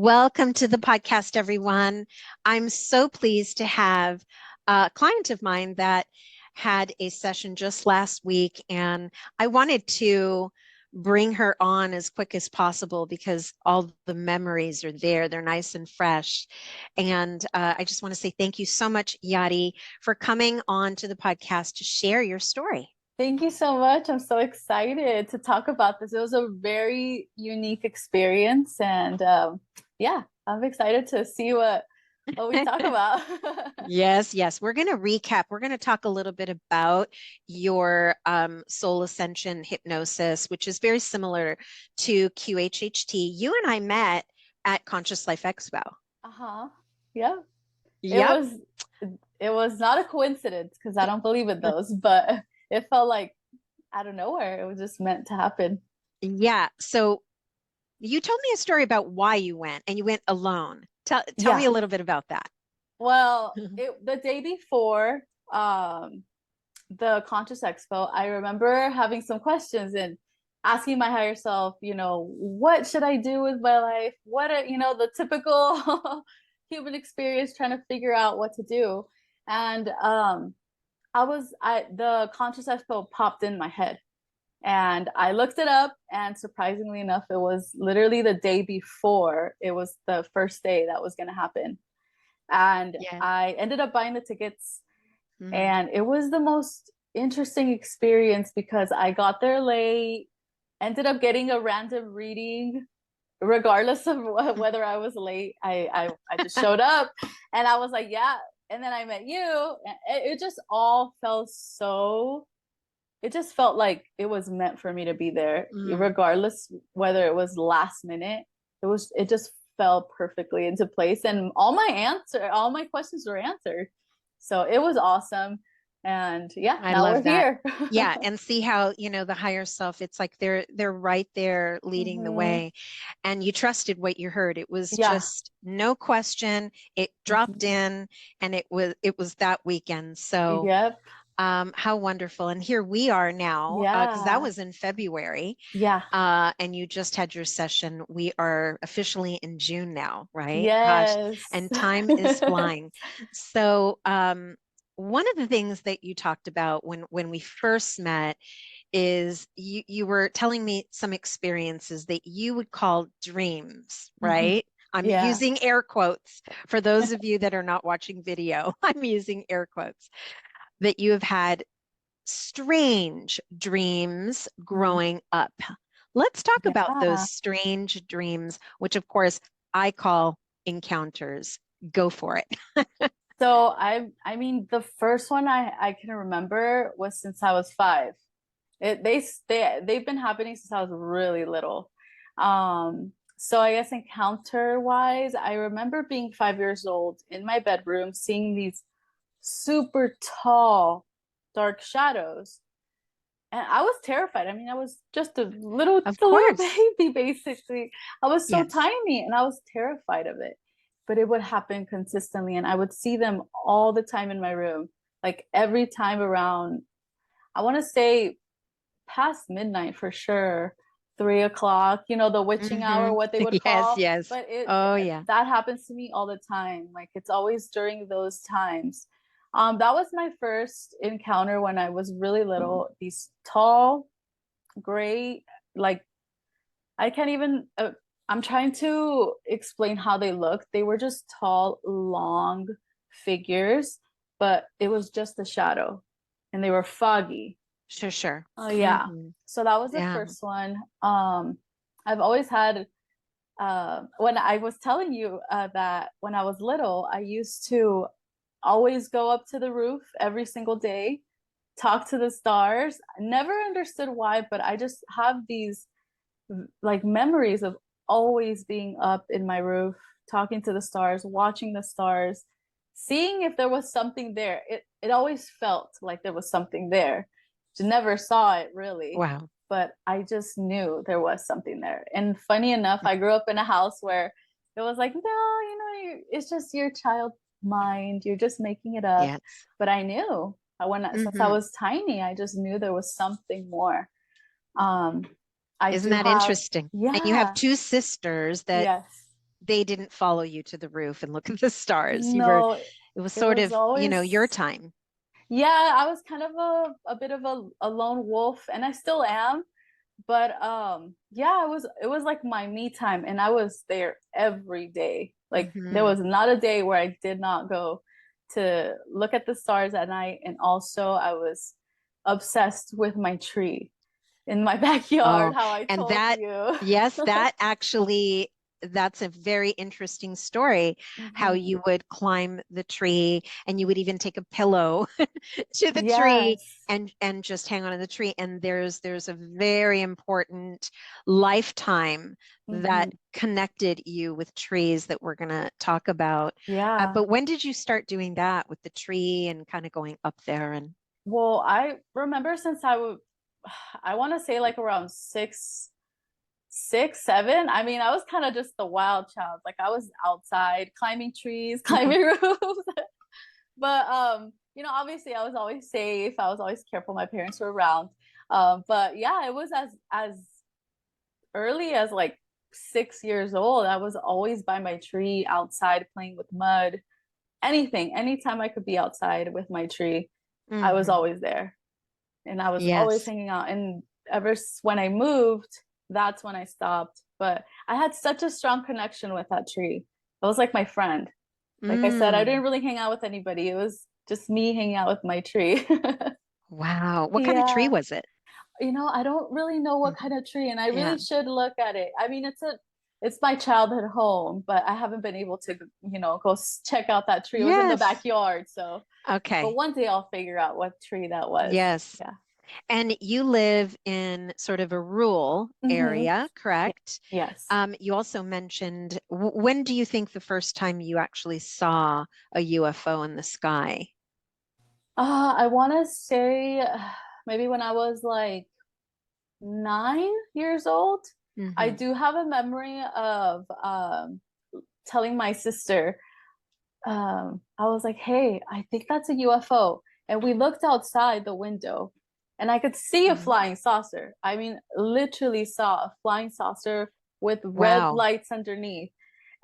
Welcome to the podcast, everyone. I'm so pleased to have a client of mine that had a session just last week, and I wanted to bring her on as quick as possible because all the memories are there. They're nice and fresh. And I just want to say thank you so much, Yadi, for coming on to the podcast to share your story. Thank you so much. I'm so excited to talk about this. It was a very unique experience, and yeah, I'm excited to see what we talk about. Yes. We're going to recap. We're going to talk a little bit about your soul ascension hypnosis, which is very similar to QHHT. You and I met at Conscious Life Expo. Uh-huh. Yeah. Yep. It was not a coincidence because I don't believe in those, but it felt like out of nowhere. It was just meant to happen. Yeah. So you told me a story about why you went, and you went alone. Tell me Yeah. a little bit about that. Well, the day before the Conscious Expo, I remember having some questions and asking my higher self, what should I do with my life? What are, the typical human experience trying to figure out what to do. And the Conscious Expo popped in my head. And I looked it up, and surprisingly enough, it was literally the day before. It was the first day that was going to happen. And Yeah. I ended up buying the tickets, Mhm. and it was the most interesting experience because I got there late, ended up getting a random reading, regardless of whether I was late. I just showed up, and I was like, yeah. And then I met you. It just all felt so. It just felt like it was meant for me to be there, regardless whether it was last minute. It just fell perfectly into place, and all my questions were answered. So it was awesome. And yeah, I now we're love that. here. Yeah, and see how, the higher self, it's like they're right there leading the Hmm. way, and you trusted what you heard. It was Yeah. just no question. It dropped Hmm. in, and it was that weekend. So Yep. how wonderful. And here we are now, because that Yeah. was in February, Yeah. and you just had your session. We are officially in June now, right? Gosh, Yes. and time is flying. So, one of the things that you talked about when we first met is you were telling me some experiences that you would call dreams, Hmm. right? I'm Yeah. using air quotes for those of you that are not watching video. I'm using air quotes that you have had strange dreams Mhm. growing up. Let's talk about those Yeah. strange dreams, which of course I call encounters. Go for it. So I mean the first one I can remember was since I was 5. They've been happening since I was really little. So I guess encounter wise, I remember being 5 years old in my bedroom, seeing these super tall, dark shadows. And I was terrified. I mean, I was just a little Of little course. baby, basically. I was so Yes. tiny and I was terrified of it. But it would happen consistently, and I would see them all the time in my room, like every time around, I want to say past midnight for sure, 3 o'clock, the witching Hmm. hour, what they would Yes, call. yes. But it Oh, yeah. that happens to me all the time. Like it's always during those times. That was my first encounter when I was really little. These tall, gray, like I can't even. I'm trying to explain how they look. They were just tall, long figures, but it was just a shadow, and they were foggy. Sure, sure. Oh yeah. Hmm. So that was the Yeah. first one. I've always had when I was telling you that when I was little, I used to always go up to the roof every single day, talk to the stars. I never understood why, but I just have these like memories of always being up in my roof, talking to the stars, watching the stars, seeing if there was something there. It always felt like there was something there. Just never saw it really, Wow. but I just knew there was something there. And funny enough, I grew up in a house where it was like, no, it's just your child mind. You're just making it up. Yes. But I knew since I Hmm. was tiny, I just knew there was something more. Um, I Isn't do that have, interesting? And you have yeah, two sisters that yes, they didn't follow you to the roof and look at the stars. No, It was it sort was of, your always, time. yeah, I was kind of a bit of a lone wolf, and I still am. But yeah, it was like my me time, and I was there every day. Like there Hmm. was not a day where I did not go to look at the stars at night. And also I was obsessed with my tree in my backyard, Oh, how I and told that, you. yes, that actually, that's a very interesting story, how Mhm. you would climb the tree and you would even take a pillow to the tree Yes. and just hang on to the tree. And there's a very important lifetime that Hmm. connected you with trees that we're going to talk about. Yeah. But when did you start doing that with the tree and kind of going up there and Well, I remember since I want to say like around 6, 7. I mean, I was kind of just the wild child. Like I was outside climbing trees, climbing roofs. But obviously I was always safe. I was always careful. My parents were around. But yeah, it was as early as like 6 years old. I was always by my tree outside playing with mud. Anything, anytime I could be outside with my tree, I was Mhm. always there. And I was always Yes. hanging out. And when I moved, that's when I stopped. But I had such a strong connection with that tree. It was like my friend. Like I said, I didn't Mm. really hang out with anybody. It was just me hanging out with my tree. Wow. What kind of tree Yeah. was it? I don't really know what kind Mhm. of tree, and I Yeah. really should look at it. I mean, it's my childhood home, but I haven't been able to, go check out that tree. It was in the Yes. backyard, so but Okay. one day I'll figure out what tree that was. Yes. Yeah. And you live in sort of a rural Mm-hmm. area, Yeah. correct? Yes. You also mentioned, when do you think the first time you actually saw a UFO in the sky? I want to say maybe when I was like 9 years old. I Hmm. do have a memory of telling my sister, I was like, hey, I think that's a UFO. And we looked outside the window and I could see a Hmm. flying saucer. I mean, literally saw a flying saucer with red Wow. lights underneath.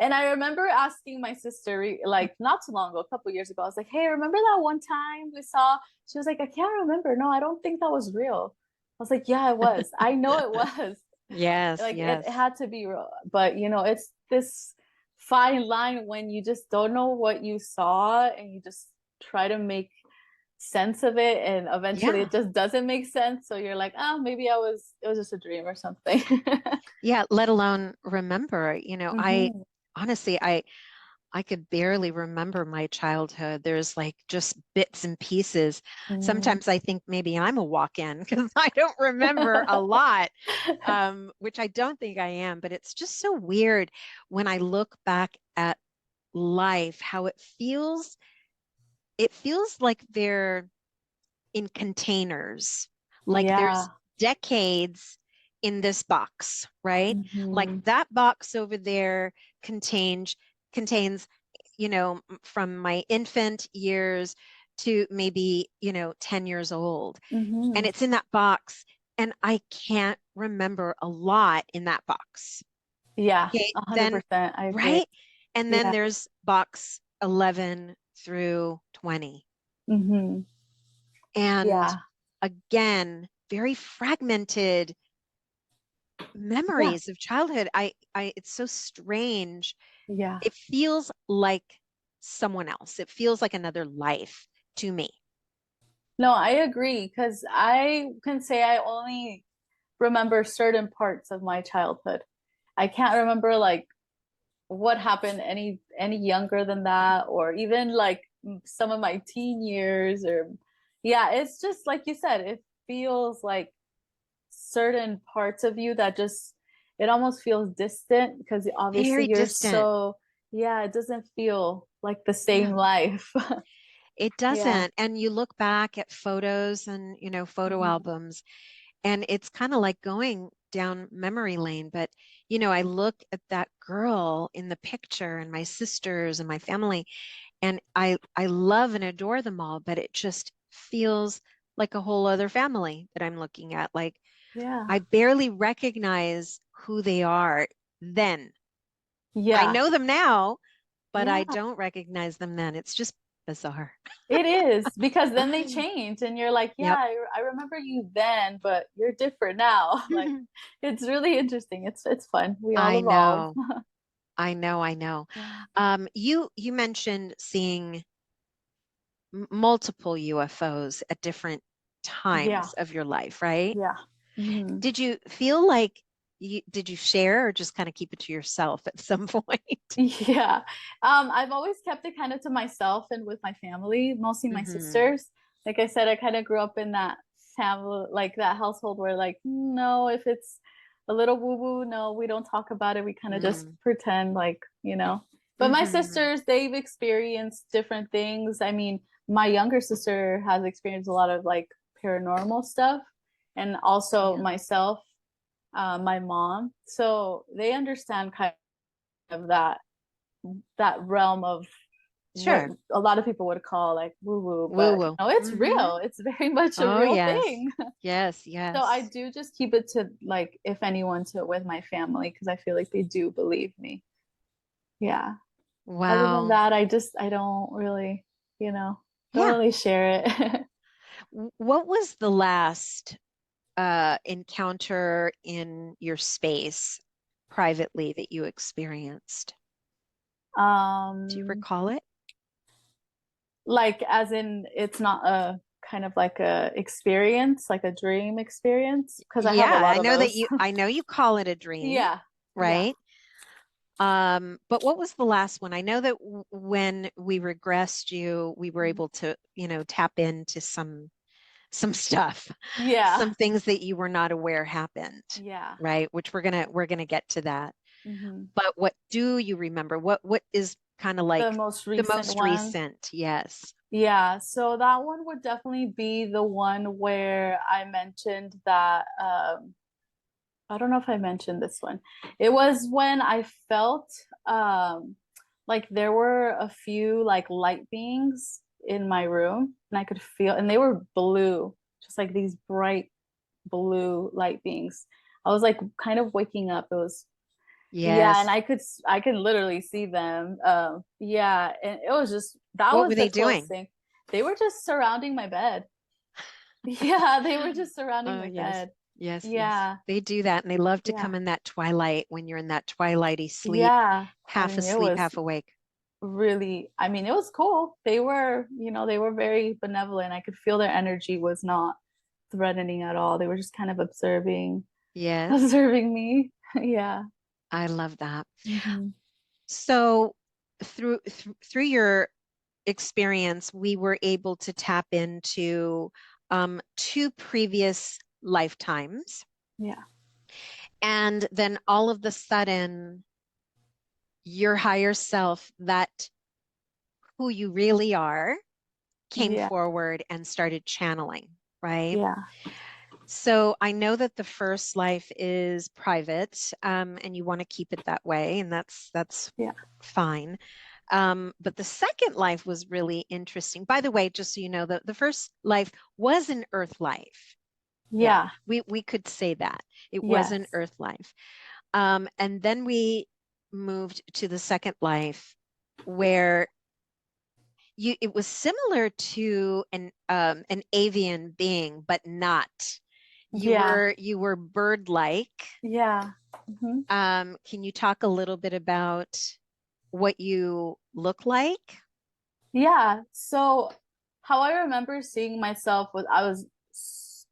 And I remember asking my sister, like not too long ago, a couple years ago, I was like, hey, remember that one time we saw? She was like, I can't remember. No, I don't think that was real. I was like, yeah, it was. I know it was. Yes, Like it yes. had to be real. But it's this fine line when you just don't know what you saw and you just try to make sense of it, and eventually Yeah. it just doesn't make sense, so you're like, oh, maybe it was just a dream or something. Yeah, let alone remember, I Hmm. honestly, I could barely remember my childhood. There's like just bits and pieces. Hmm. Sometimes I think maybe I'm a walk-in because I don't remember a lot, which I don't think I am. But it's just so weird when I look back at life, how it feels. It feels like they're in containers, like there's Yeah. decades in this box, right? Like Hmm. that box over there contains from my infant years to maybe, 10 years old. Hmm. And it's in that box. And I can't remember a lot in that box. Yeah, Okay. Then, 100%, I agree. right. And then Yeah. there's box 11 through 20. Hmm. And Yeah. again, very fragmented Yeah. memories of childhood. It's so strange. Yeah. It feels like someone else. It feels like another life to me. No, I agree, because I can say I only remember certain parts of my childhood. I can't remember like what happened any younger than that, or even like some of my teen years, or yeah, it's just like you said, it feels like certain parts of you that just, it almost feels distant, because obviously Very you're distant. so, yeah, it doesn't feel like the same No, life. it Yeah. doesn't. And you look back at photos and, photo Mhm. albums, and it's kind of like going down memory lane. But, I look at that girl in the picture and my sisters and my family, and I love and adore them all, but it just feels like a whole other family that I'm looking at. Like Yeah. I barely recognize who they are then. I Yeah. know them now, but I Yeah. don't recognize them then. It's just bizarre. It is, because then they change and you're like, yeah, Yep. I remember you then, but you're different now. Like, it's really interesting. It's fun. We all I evolve. know. I know. I know. Yeah. You mentioned seeing multiple UFOs at different Yeah. times of your life, right? Yeah. Mhm. Did you feel like did you share or just kind of keep it to yourself at some point? Yeah. I've always kept it kind of to myself and with my family, mostly my Hmm. sisters. Like I said, I kind of grew up in that family, like that household where like, no, if it's a little woo-woo, no, we don't talk about it. We kind of just Mm. pretend like, But my Hmm. sisters, they've experienced different things. I mean, my younger sister has experienced a lot of like paranormal stuff, and also Yeah. myself, my mom. So they understand kind of that realm of what Sure. a lot of people would call like woo woo, Woo but woo. it's Hmm. real. It's very much a Oh, real yes. thing. Yes, So I yes. do just keep it to like, if anyone, to with my family, because I feel like they do believe me. Yeah. Other than Wow. that, I don't really, don't Yeah. really share it. What was the last encounter in your space privately that you experienced? Do you um, recall it? like as in it's not a kind of like a experience, like a dream experience, because I have Yeah, a lot of those. I know you call it a dream, Yeah. Yeah. right? But what was the last one? I know that when we regressed you, we were able to, tap into some stuff, Yeah. some things that you were not aware happened, Yeah. right? Which we're gonna get to that. Hmm. But what do you remember? What is kind of The like most the recent most one. recent? Yes. Yeah, so that one would definitely be the one where I mentioned that I don't know if I mentioned this one. It was when I felt like there were a few like light beings in my room, and I could feel, and they were blue, just like these bright blue light beings. I was like kind of waking up. It was, yeah, and Yes. I could literally see them. Yeah, and it was just, that What was were the they closest doing? thing. They were just surrounding my bed. Yeah, they were just surrounding Oh, my yes. bed. Yes, yes. Yeah, They do that, and they love to yeah, come in that twilight when you're in that twilighty sleep, yeah. I half mean, it asleep, was half awake. really, I mean, it was cool. They were, they were very benevolent. I could feel their energy was not threatening at all. They were just kind of observing, Yes, observing me. Yeah. I love that. Hmm. So through your experience, we were able to tap into two previous lifetimes, Yeah. and then all of the sudden, your higher self, that who you really are, came Yeah. forward and started channeling, right? Yeah. So I know that the first life is private, and you want to keep it that way, and that's Yeah. fine. But the second life was really interesting. By the way, just so you know, the first life was an Earth life. Yeah, Yeah. we could say that it was an Yes. Earth life. And then we moved to the second life where it was similar to an avian being, but not. Yeah. You were bird-like. Yeah. Hmm. Can you talk a little bit about what you look like? Yeah. So how I remember seeing myself was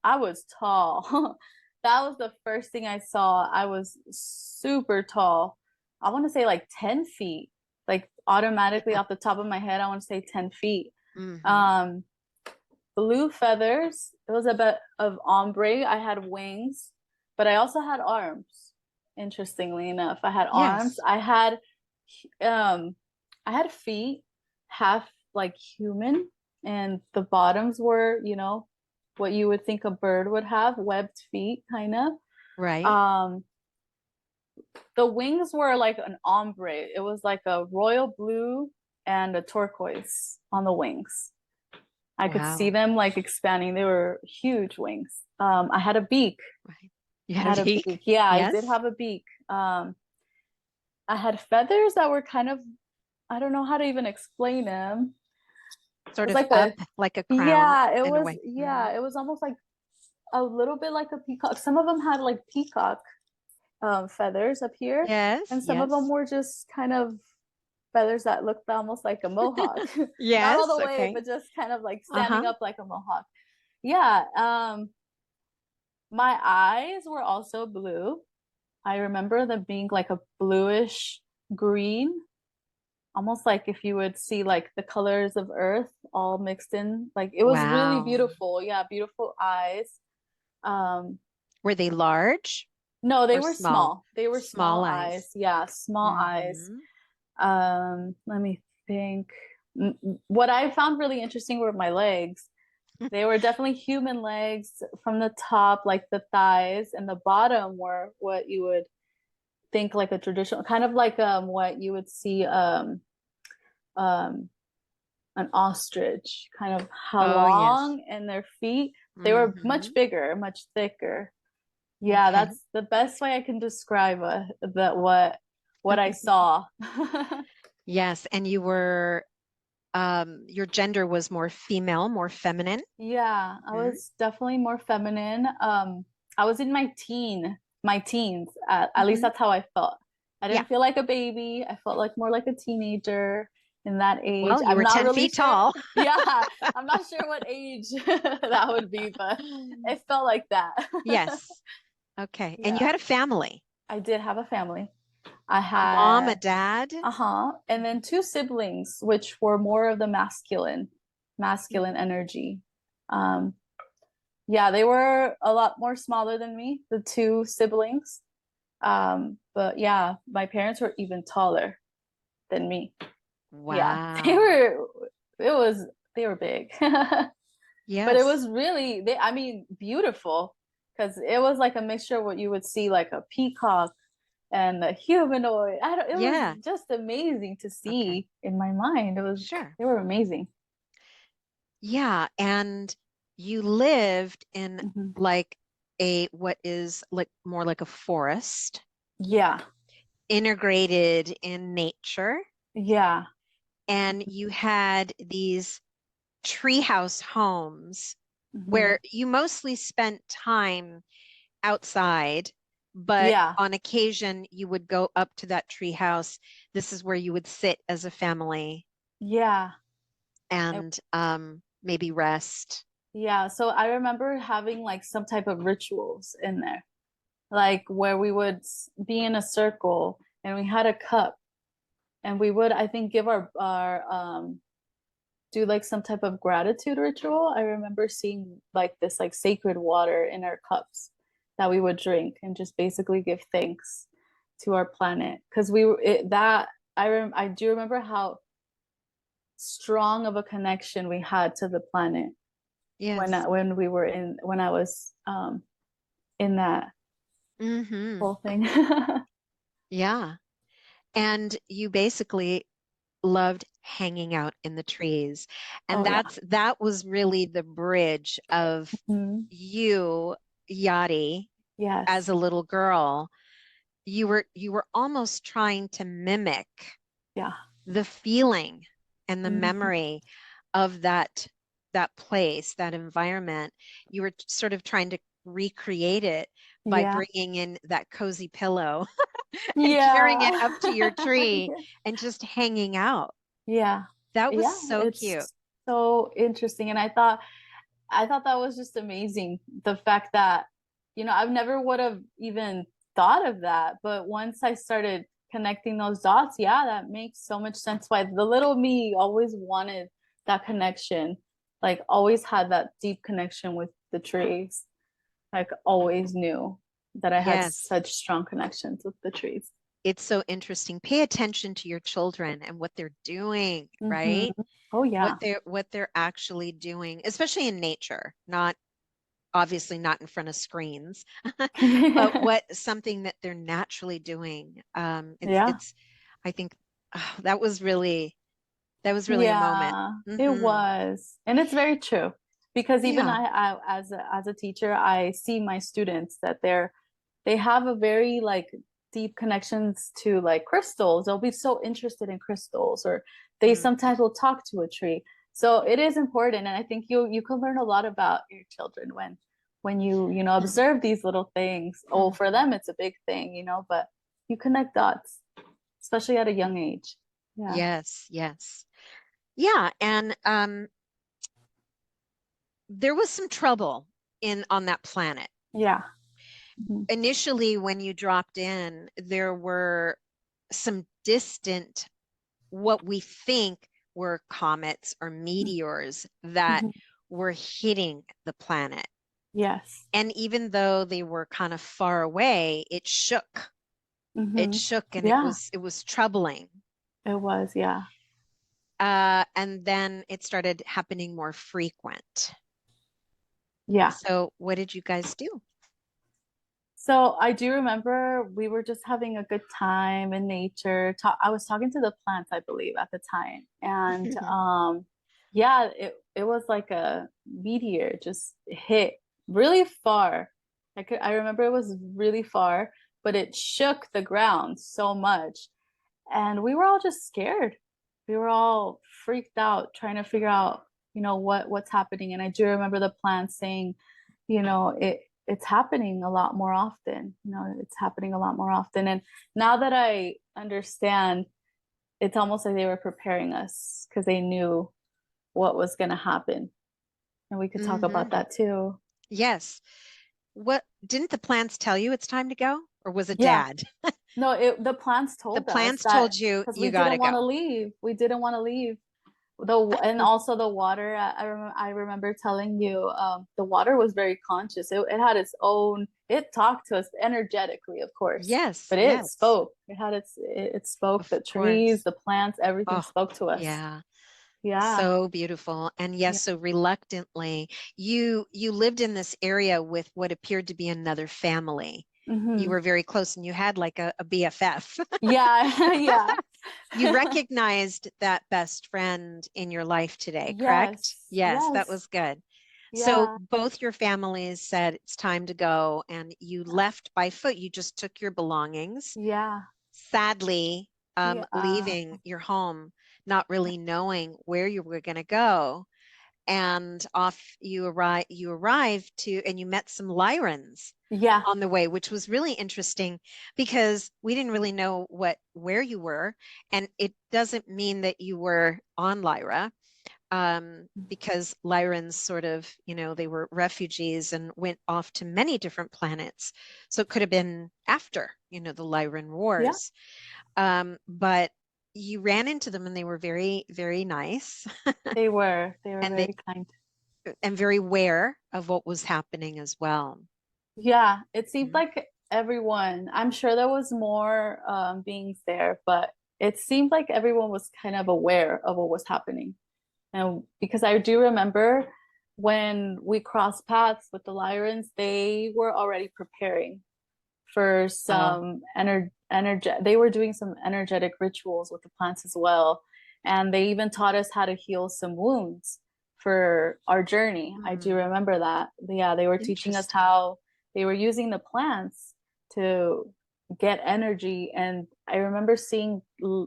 I was tall. That was the first thing I saw. I was super tall. I want to say like 10 feet. Like automatically Yeah. off the top of my head, I want to say 10 feet. Hmm. Um, Blue feathers. It was a bit of ombre. I had wings, but I also had arms. Interestingly enough, I had arms. Yes. Um I had feet, half like human, and the bottoms were, what you would think a bird would have, webbed feet, kind of. Right. Um, the wings were like an ombre. It was like a royal blue and a turquoise on the wings. I could see Wow. them like expanding. They were huge wings. I had a beak. Right. You I had a had a beak? beak. Yeah, I did Yes. have a beak. I had feathers that were kind of, I don't know how to even explain them. Sort It was of like up, a, like a crown yeah, in a way. it was almost like a little bit like a peacock. Some of them had like peacock feathers up here, Yes, and some of them yes. were just kind of feathers that looked almost like a mohawk. Not all Yes, the way, okay. but just kind of like Uh-huh. standing up like a mohawk. Yeah. My eyes were also blue. I remember them being like a bluish green, almost like if you would see like the colors of Earth all mixed in. Like it was really Wow. beautiful. Yeah, beautiful eyes. Um, Were they large no, they or were small? small. They were Small small eyes. eyes. Yeah, small eyes. Hmm. Let me think. What I found really interesting were my legs. They were definitely human legs from the top, like the thighs, and the bottom were what you would think like a traditional, kind of like what you would see um an ostrich, kind of how Oh, yes. long, and their feet, they were much Hmm. bigger, much thicker. Yeah, Okay. that's the best way I can describe that what I saw. Yes, and you were your gender was more female, more feminine. Yeah, I Mhm. was definitely more feminine. I was in my teens. At least Hmm. that's how I felt. I Yeah. didn't feel like a baby. I felt like more like a teenager in that age. Well, you I'm were not 10 really feet sure. tall. Yeah, I'm not sure what age that would be, but it felt like that. Yes. Okay. And you Yeah, had a family, I did have a family. I a mom, had, a dad. uh-huh, and then two siblings, which were more of the masculine Mhm. energy. Um, Yeah, they were a lot more smaller than me, the two siblings. But yeah, my parents were even taller than me. Yeah, Wow. it was, they were big. But it Yes. was really, I mean, beautiful because it was like a mixture of what you would see like a peacock and a humanoid. It was Yeah. just amazing to Okay. see in my mind. Sure. They were amazing. Yeah. And you lived in Mhm. like what is like more like a forest, Yeah, integrated in nature. yeah, And you had these treehouse homes hmm, where you mostly spent time outside, but yeah, on occasion you would go up to that treehouse. This is where you would sit as a family yeah. and maybe rest. Yeah, so I remember having like some type of rituals in there, like where we would be in a circle and we had a cup and we would, I think, give our do like some type of gratitude ritual. I remember seeing like this like sacred water in our cups that we would drink and just basically give thanks to our planet because we were that I do remember how strong of a connection we had to the planet Yes. when we were in when I was in that Hmm. whole thing. Yeah. And you basically loved hanging out in the trees. And Oh yeah. that was really the bridge of Mhm. you, Yadi, as Yes. a little girl. You were almost trying to mimic Yeah. the feeling and the Mhm. memory of that place, that environment. You were sort of trying to recreate it by Yeah. bringing in that cozy pillow and carrying it Yeah. up to your tree and just hanging out. Yeah. That was Yeah. so cute. It's so interesting. And I thought that was just amazing. The fact that, I've never would have even thought of that. But once I started connecting those dots, yeah, that makes so much sense why the little me always wanted that connection, like always had that deep connection with the trees. Like always knew that I had Yes, such strong connections with the trees. it's so interesting. Pay attention to your children and what they're doing, Hmm. right? Oh What yeah. they're actually doing, especially in nature, not obviously not in front of screens, but what something that they're naturally doing. Yeah. It's I think that was really a moment. Yeah, it Hmm. was. And it's very true because even Yeah. as a teacher, I see my students that they have a very like deep connections to like crystals. They'll be so interested in crystals, or they sometimes will talk to a tree. So it is important, and I think you can learn a lot about your children when you know observe these little things. Oh, for them it's a big thing, you know, but you connect dots, especially at a young age. Yeah. Yes, yes. Yeah, and there was some trouble on that planet. Yeah. Mm-hmm. Initially, when you dropped in, there were some distant, what we think were comets or meteors that Mm-hmm. were hitting the planet. Yes. And even though they were kind of far away, it shook. It Mm-hmm. shook, and Yeah, it was troubling. it was. Yeah. And then it started happening more frequent. Yeah. So what did you guys do? So I do remember we were just having a good time in nature. I was talking to the plants, I believe, at the time. And yeah, it was like a meteor just hit really far. I remember it was really far, but it shook the ground so much. And we were all just scared. We were all freaked out trying to figure out, you know, what's happening. And I do remember the plants saying, you know, it's happening a lot more often. You know, it's happening a lot more often. And now that I understand, it's almost like they were preparing us because they knew what was going to happen. And we could talk about that too. Yes. What didn't the plants tell you it's time to go? Or was it Yeah. dad? No, the plants The told us plants that told you because you we gotta didn't want to go. leave. We didn't want to leave. And also the water. I remember telling you, the water was very conscious. It had its own. It talked to us energetically, of course, Yes, but it yes, spoke. It spoke. of The trees, course. the plants, everything Oh, spoke to us. yeah. Yeah. So beautiful. And Yeah. yes, so reluctantly, you lived in this area with what appeared to be another family. You Hmm. were very close and you had like a BFF. Yeah. Yeah. You recognized that best friend in your life today, correct? Yes. Yes, that Yes. was good. So Yeah. both your families said it's time to go and you left by foot. You just took your belongings, Yeah. sadly, Yeah. leaving your home, not really knowing where you were going to go. And off you arrived to, and you met some Lyans Yeah. on the way, which was really interesting because we didn't really know where you were. And it doesn't mean that you were on Lyra, because Lyrans sort of, you know, they were refugees and went off to many different planets. So it could have been after, you know, the Lyran Yeah. Wars. But you ran into them and they were very, very nice They were. They were and they very kind. and very aware of what was happening as well. Yeah, it seemed Mhm. like everyone, I'm sure there was more beings there, but it seemed like everyone was kind of aware of what was happening. And because I do remember when we crossed paths with the Lyrans, they were already preparing for Oh, some they were doing some energetic rituals with the plants as well. And they even taught us how to heal some wounds for our journey. I do hmm. remember that. Yeah, they were teaching us Interesting. how they were using the plants to get energy. And I remember seeing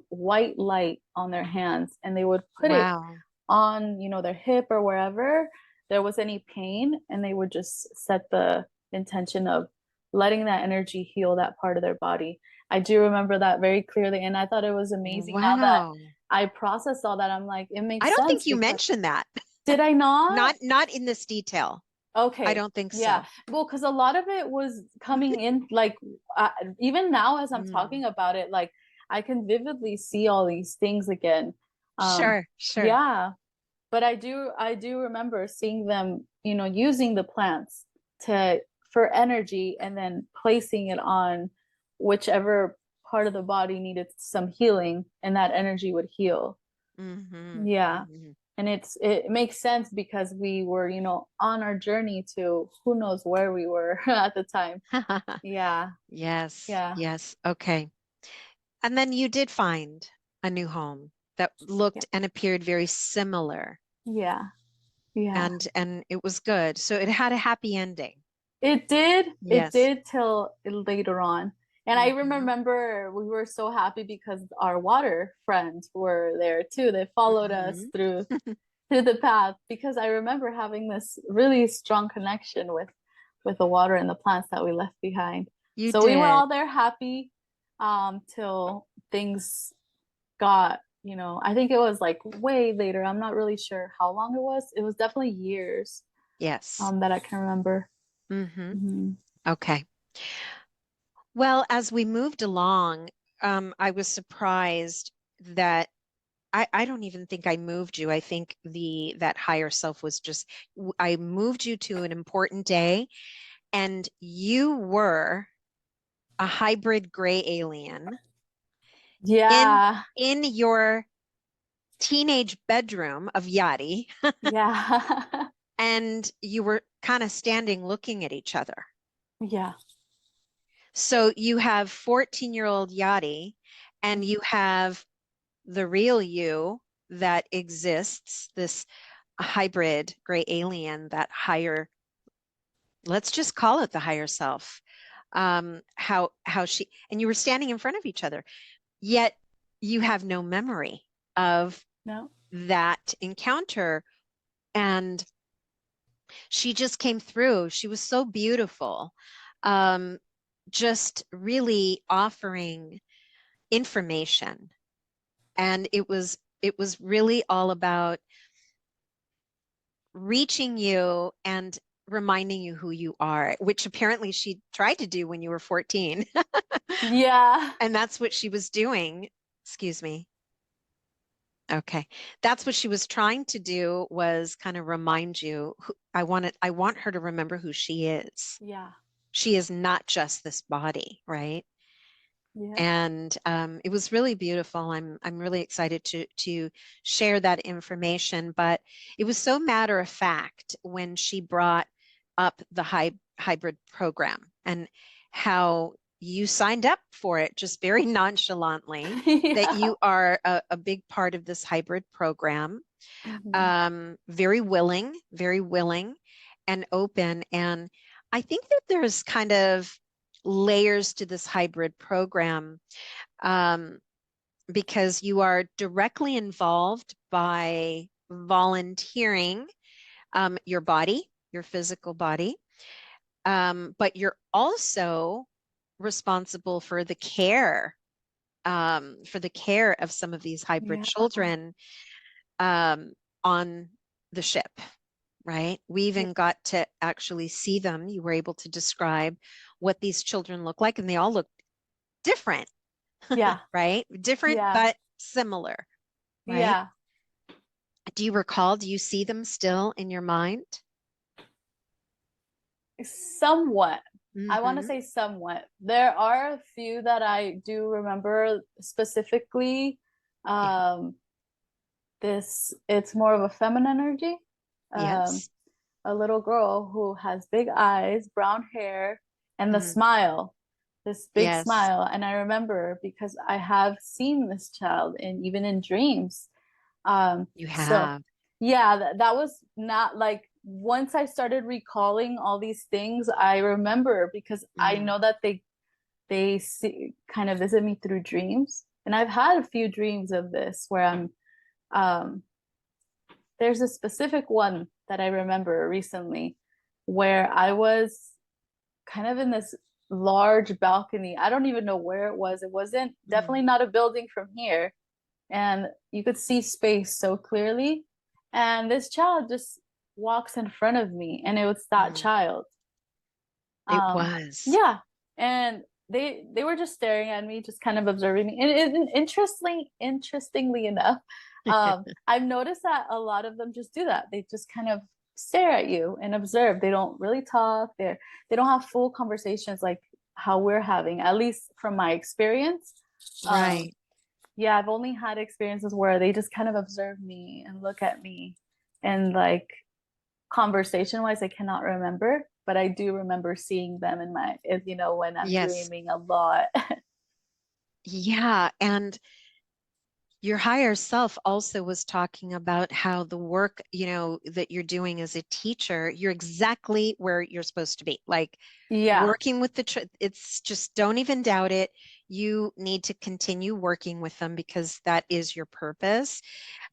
white light on their hands, and they would put it Wow. on, their hip or wherever there was any pain, and they would just set the intention of letting that energy heal that part of their body. I do remember that very clearly, and I thought it was amazing. Now that Wow. I processed all that, I'm like, it I makes don't think sense you because mentioned that. did I not? Not in this detail. I Okay. don't think Yeah. so. Well, because a lot of it was coming in, like, even now as I'm Mm. talking about it, like, I can vividly see all these things again. Sure, sure. Yeah, but I do remember seeing them, using the plants to for energy, and then placing it on whichever part of the body needed some healing, and that energy would heal. Hmm. Yeah. Hmm. And it makes sense because we were, on our journey to who knows where we were at the time. Yeah. Yes, Yeah. yes. Okay. And then you did find a new home that Yeah. looked and appeared very similar, Yeah. Yeah. and it was good. So it had a happy ending. It did. It Yes. did till later on. And I Mhm. remember we were so happy because our water friends were there too. They followed us Mhm. through the path because I remember having this really strong connection with the water and the plants that we left behind. You So we were did. all there happy till things got, you know, I think it was like way later. I'm not really sure how long it was. It was definitely years Yes. that I can remember. Hmm. Mhm. Okay. Well, as we moved along, I was surprised that I don't even think I moved you. I think that higher self was just I moved you to an important day, and you were a hybrid gray alien in Yeah. in your teenage bedroom of Yachty, Yeah. and you were kind of standing looking at each other. Yeah. So you have 14-year-old Yachty, and you have the real you that exists, this hybrid gray alien, that higher, let's just call it the higher self. How she and you were standing in front of each other, yet you have no memory of No. that encounter. And she just came through. She was so beautiful. Um, just really offering information. And it was really all about reaching you and reminding you who you are, which apparently she tried to do when you were 14. Yeah. And that's what she was doing. Excuse me. Okay. That's what she was trying to do, was kind of remind you I want her to remember who she is. Yeah. She is not just this body, right? Yeah. And it was really beautiful. I'm really excited to share that information. But it was so matter of fact when she brought up the hybrid program and how you signed up for it just very nonchalantly, that Yeah. you are a big part of this hybrid program. Mhm. Very willing and open. And I think that there's kind of layers to this hybrid program, um, because you are directly involved by volunteering, your body, your physical body, but you're also responsible for the care of some of these hybrid Yeah. children, um, on the ship, right? We even got to actually see them. You were able to describe what these children look like, and they all look different, Yeah. right? Different, Yeah. but similar, right? Yeah. Do you recall, do you see them still in your mind? Somewhat. I want to Mm-hmm. say somewhat. There are a few that I do remember specifically. Yeah. Um, this it's more of a feminine energy. Um, Yes. a little girl who has big eyes, brown hair, and the Mm. smile, this big Yes. smile. And I remember because I have seen this child in even in dreams. You So have. yeah, that was not like once I started recalling all these things, I remember because I Mm. know that they see, kind of visit me through dreams. And I've had a few dreams of this where um there's a specific one that I remember recently where I was kind of in this large balcony. I don't even know where it was. It wasn't Mm. definitely not a building from here. And you could see space so clearly. And this child just walks in front of me, and it was that Mm. child. It Um, was. yeah. And they were just staring at me, just kind of observing me. And interestingly enough, I've noticed that a lot of them just do that. They just kind of stare at you and observe. They don't really talk. They don't have full conversations like how we're having, at least from my experience. Um, Right. yeah, I've only had experiences where they just kind of observe me and look at me, and like conversation wise, I cannot remember, but I do remember seeing them in my, you know, when I'm Yes. dreaming a lot. Yeah. And Your higher self also was talking about how the work, that you're doing as a teacher, you're exactly where you're supposed to be. Like Yeah. working with it's just don't even doubt it. You need to continue working with them because that is your purpose.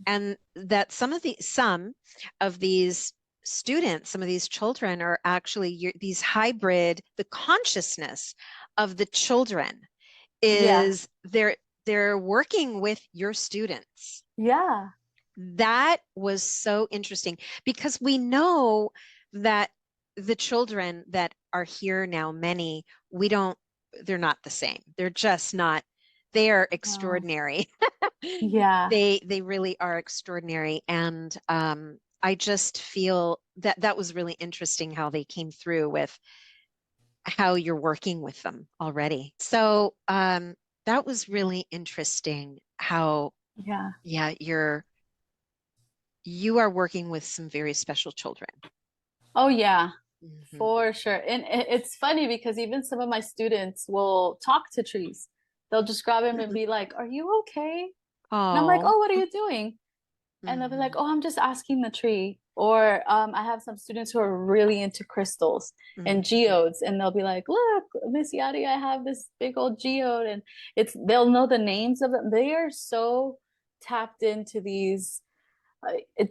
And that some of these students, some of these children are actually these hybrid, the consciousness of the children Yeah. is they're working with your students. Yeah. That was so interesting because we know that the children that are here now, many, we don't, they're not the same. They're just not, they are No. extraordinary. Yeah. They really are extraordinary. And I just feel that that was really interesting how they came through with how you're working with them already. So that was really interesting how, Yeah. yeah, you are working with some very special children. Oh yeah, Mhm. for sure. And it's funny because even some of my students will talk to trees. They'll just grab him and be like, "Are you okay?" And I'm like, Oh. "Oh, what are you doing?" And they'll be like, Mhm. "Oh, I'm just asking the tree." Or I have some students who are really into crystals and Mhm. geodes, and they'll be like, "Look, Miss Yadi, I have this big old geode," and they'll know the names of them. They are so tapped into these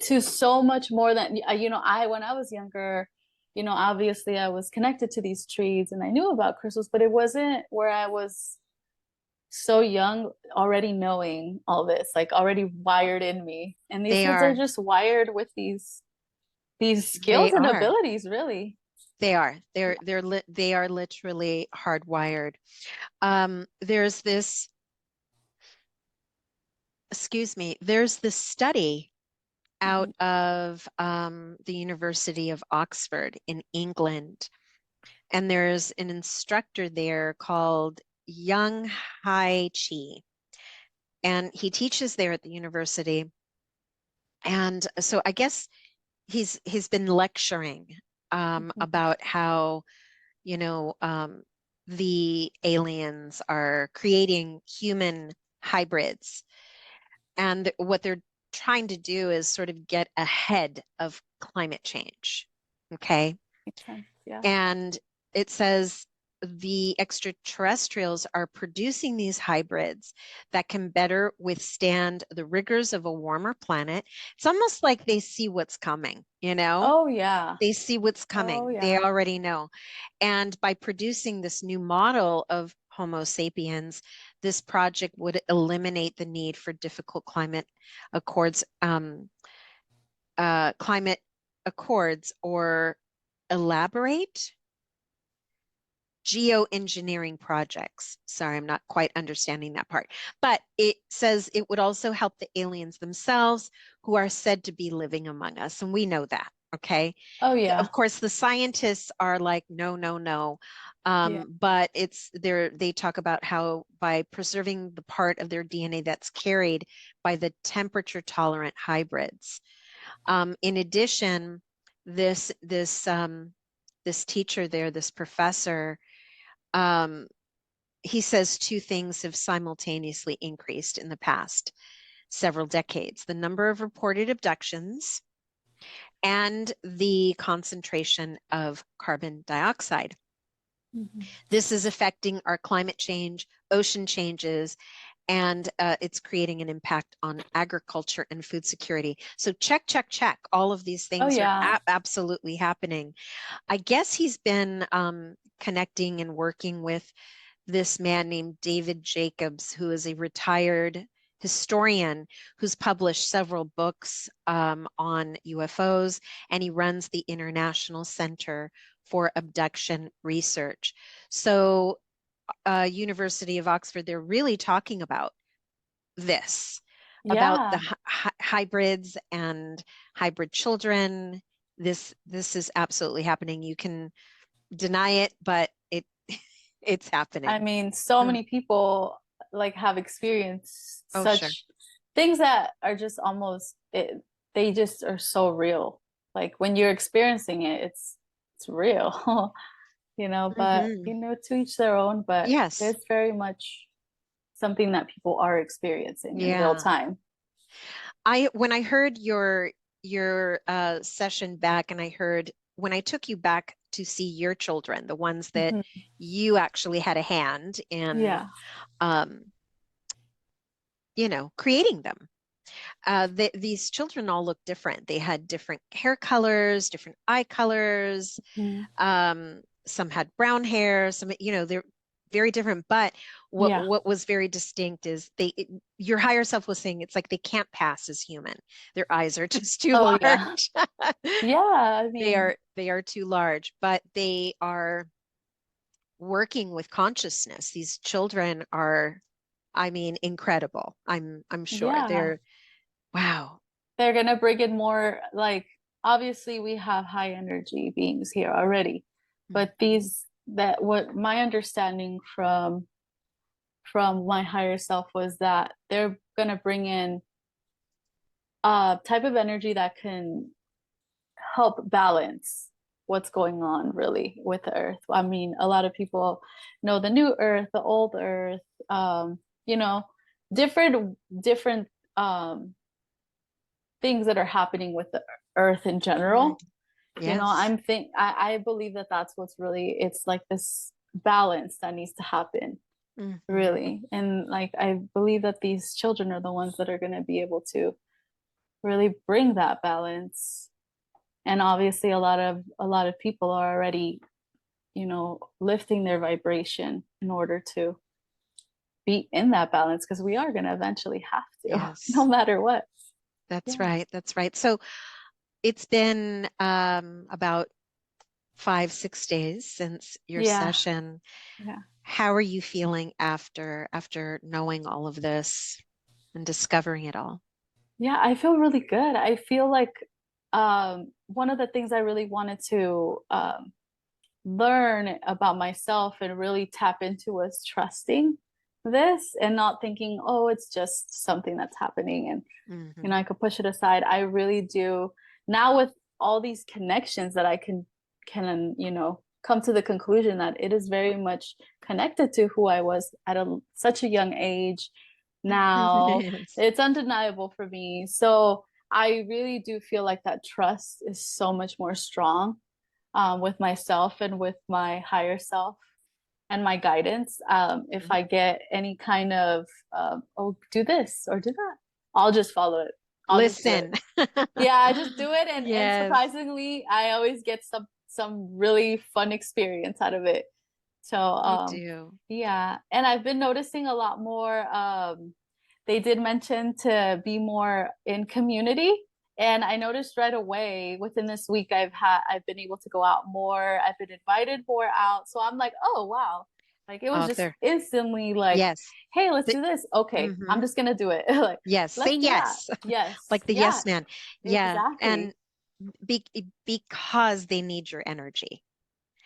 to so much more than I when I was younger, obviously I was connected to these trees and I knew about crystals, but it wasn't where I was so young already knowing all this, like already wired in me. And these They kids are are. just wired with these They skills and are. abilities, really. They are. They are literally hardwired. There's this, excuse me, there's this study Mhm. out of the University of Oxford in England. And there's an instructor there called Young Hai Chi. And he teaches there at the university. And so I guess he's been lecturing Mhm. about how, you know, um, the aliens are creating human hybrids. And what they're trying to do is sort of get ahead of climate change. Okay. Makes sense. Yeah. And it says the extraterrestrials are producing these hybrids that can better withstand the rigors of a warmer planet. It's almost like they see what's coming, you know? Oh yeah. They see what's Oh coming. They yeah. already know. And by producing this new model of Homo sapiens, this project would eliminate the need for difficult accords, climate accords, or elaborate geoengineering projects. Sorry, I'm not quite understanding that part. But it says it would also help the aliens themselves who are said to be living among us. And we know that. Okay. Oh yeah. Of course, the scientists are like, no, no, no. Yeah. But they talk about how by preserving the part of their DNA that's carried by the temperature tolerant hybrids. In addition, this teacher there, this professor, um, he says two things have simultaneously increased in the past several decades: the number of reported abductions and the concentration of carbon dioxide. Mhm. This is affecting our climate change, ocean changes, and it's creating an impact on agriculture and food security. So check, check, check. All of these Oh things are yeah. absolutely happening. I guess he's been connecting and working with this man named David Jacobs, who is a retired historian who's published several books on UFOs, and he runs the International Center for Abduction Research. So, University of Oxford, they're really talking about this, about the Yeah. hybrids and hybrid children. This is absolutely happening. You can deny it, but it's I happening. mean, so Mm. many people like have experienced Oh, sure. such things that are just they just are so real. Like when you're experiencing it, it's real, but Hmm. to each their own, but Yes. there's very much something that people are experiencing in real time. When I heard your session back, and I heard when I took you back to see your children, the ones that you actually had a hand in, you know, creating them. These children all look different. They had different hair colors, different eye colors. Some had brown hair, some, you know, they're very different. But what was very distinct is your higher self was saying it's like they can't pass as human. Their eyes are just too large. I mean, they are too large, but they are working with consciousness. These children are, I mean, incredible. I'm sure they're, wow. They're gonna bring in more, like, obviously we have high energy beings here already, but what my understanding from my higher self was that they're gonna bring in a type of energy that can help balance what's going on really with the earth. I mean, a lot of people know the new earth, the old earth, you know, different things that are happening with the earth in general. You know, I believe that that's what's really, it's like this balance that needs to happen, really. And like, I believe that these children are the ones that are going to be able to really bring that balance. And obviously a lot of people are already, you know, lifting their vibration in order to be in that balance, because we are going to eventually have to, no matter what. That's right. That's right. So it's been about 5-6 days since your session. How are you feeling after knowing all of this and discovering it all? Yeah, I feel really good. I feel like one of the things I really wanted to learn about myself and really tap into was trusting this and not thinking, oh, it's just something that's happening and you know, I could push it aside. I really do now, with all these connections, that I can you know, come to the conclusion that it is very much connected to who I was at such a young age. Now it's undeniable for me. So I really do feel like that trust is so much more strong with myself and with my higher self and my guidance. If I get any kind of, oh, do this or do that, I'll just follow it. Listen. Yeah, I just do it. And surprisingly, I always get some really fun experience out of it. So yeah. And I've been noticing a lot more. They did mention to be more in community. And I noticed right away within this week, I've been able to go out more. I've been invited more out. So I'm like, oh, wow. Like it was just instantly like, hey, let's do this. Okay, I'm just going to do it. Like, say yes. Yes. Like the yes man. Yeah. Exactly. And because they need your energy.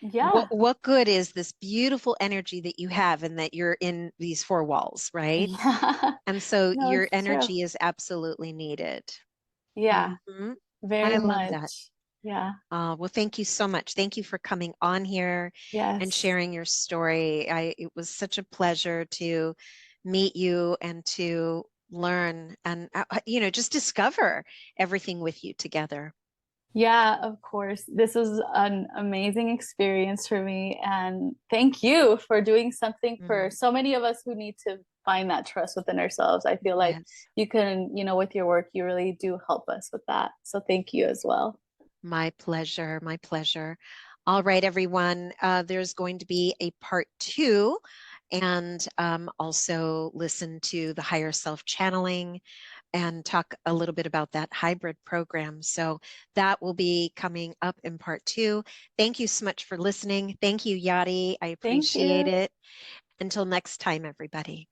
Yeah. What good is this beautiful energy that you have and that you're in these four walls, right? Yeah. And so your energy is absolutely needed. Yeah. Very much. I love that. Yeah. Well, thank you so much. Thank you for coming on here and sharing your story. It was such a pleasure to meet you and to learn and, you know, just discover everything with you together. Yeah, of course. This was an amazing experience for me. And thank you for doing something for so many of us who need to find that trust within ourselves. I feel like you can, you know, with your work, you really do help us with that. So thank you as well. My pleasure. My pleasure. All right, everyone. There's going to be a part 2, and also listen to the higher self channeling and talk a little bit about that hybrid program. So that will be coming up in part 2. Thank you so much for listening. Thank you, Yadi. I appreciate it. Until next time, everybody.